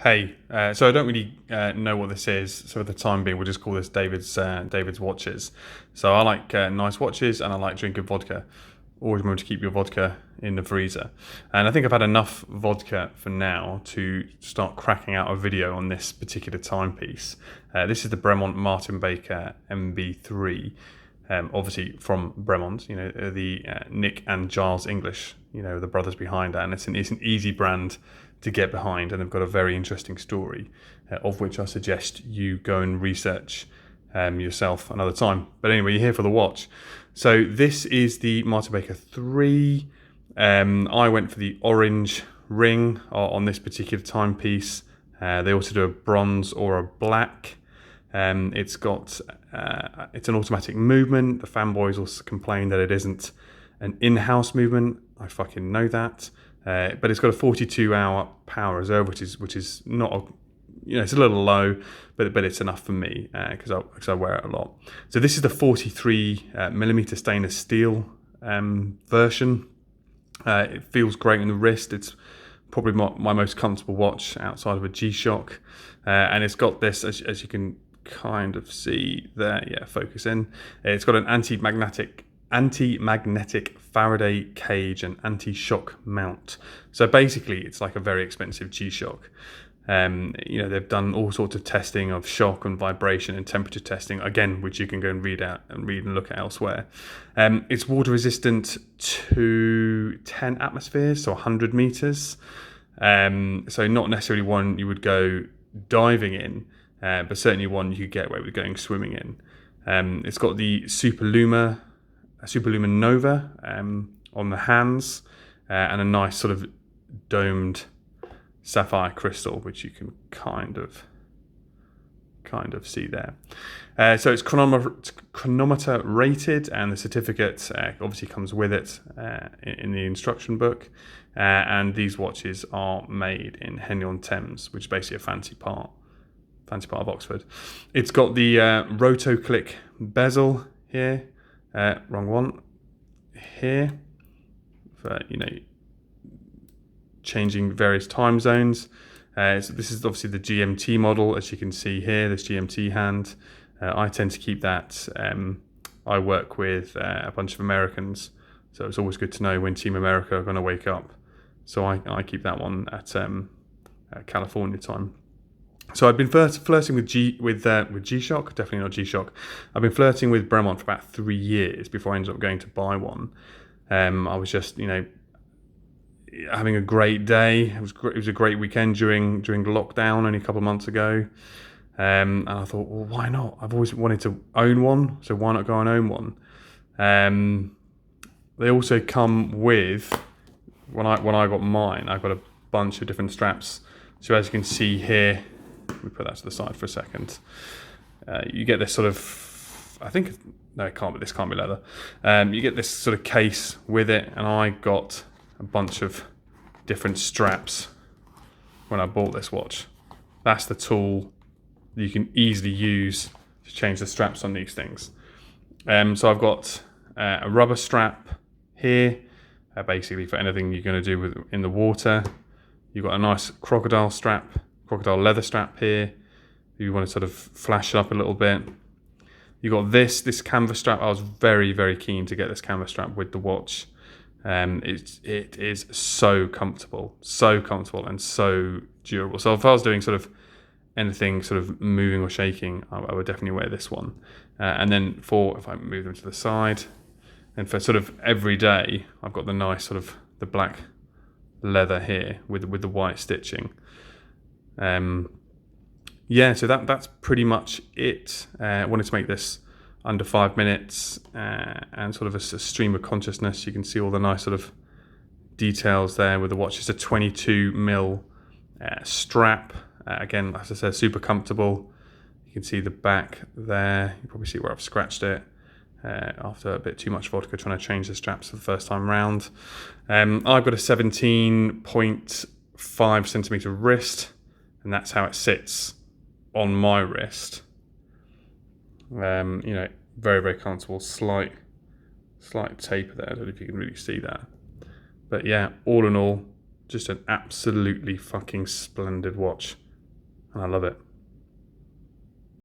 Hey, so I don't really know what this is, so for the time being, we'll just call this David's watches. So I like nice watches, and I like drinking vodka. Always remember to keep your vodka in the freezer. And I think I've had enough vodka for now to start cracking out a video on this particular timepiece. This is the Bremont Martin Baker MB3, obviously from Bremont. You know, the Nick and Giles English. You know, the brothers behind that, and it's an easy brand to get behind, and they've got a very interesting story, of which I suggest you go and research yourself another time. But anyway, you're here for the watch. So this is the Martin Baker 3. I went for the orange ring on this particular timepiece. They also do a bronze or a black. It's an automatic movement. The fanboys also complain that it isn't an in-house movement. I fucking know that. But it's got a 42-hour power reserve, which is not, it's a little low, but it's enough for me because I wear it a lot. So this is the 43 millimeter stainless steel version. It feels great in the wrist. It's probably my most comfortable watch outside of a G-Shock, and it's got this, as you can kind of see there. Yeah, focus in. It's got an anti-magnetic Faraday cage and anti-shock mount. So basically it's like a very expensive G-Shock. They've done all sorts of testing of shock and vibration and temperature testing, again, which you can go and read and look at elsewhere. It's water resistant to 10 atmospheres, so 100 meters. So not necessarily one you would go diving in, but certainly one you could get away with going swimming in. It's got the Super Lume Nova on the hands, and a nice sort of domed sapphire crystal, which you can kind of see there. So it's chronometer rated, and the certificate obviously comes with it in the instruction book. And these watches are made in Henley-on-Thames, which is basically a fancy part of Oxford. It's got the rotoclick bezel here. Wrong one. Here for changing various time zones. So this is obviously the GMT model, as you can see here. This GMT hand. I tend to keep that. I work with a bunch of Americans, so it's always good to know when Team America are going to wake up. So I keep that one at California time. So I've been flirting with G-Shock, definitely not G-Shock. I've been flirting with Bremont for about 3 years before I ended up going to buy one. I was just, having a great day. It was a great weekend during lockdown only a couple of months ago. And I thought, well, why not? I've always wanted to own one, so why not go and own one? They also come with, when I got mine, I got a bunch of different straps. So as you can see here, we put that to the side for a second. You get this sort of, this can't be leather. You get this sort of case with it, and I got a bunch of different straps when I bought this watch. That's the tool that you can easily use to change the straps on these things. So I've got a rubber strap here, basically for anything you're going to do in the water. You've got a nice crocodile leather strap here. You want to sort of flash it up a little bit. You got this canvas strap. I was very, very keen to get this canvas strap with the watch. It is so comfortable and so durable. So if I was doing sort of anything sort of moving or shaking, I would definitely wear this one. And then if I move them to the side, and for sort of every day, I've got the nice sort of the black leather here with the white stitching. So that's pretty much it. I wanted to make this under 5 minutes and sort of a stream of consciousness. You can see all the nice sort of details there with the watch. It's a 22mm strap. Again, as I said, super comfortable. You can see the back there. You probably see where I've scratched it after a bit too much vodka trying to change the straps for the first time round. I've got a 17.5 centimeter wrist, and that's how it sits on my wrist. Very, very comfortable. Slight taper there. I don't know if you can really see that. But yeah, all in all, just an absolutely fucking splendid watch. and I love it.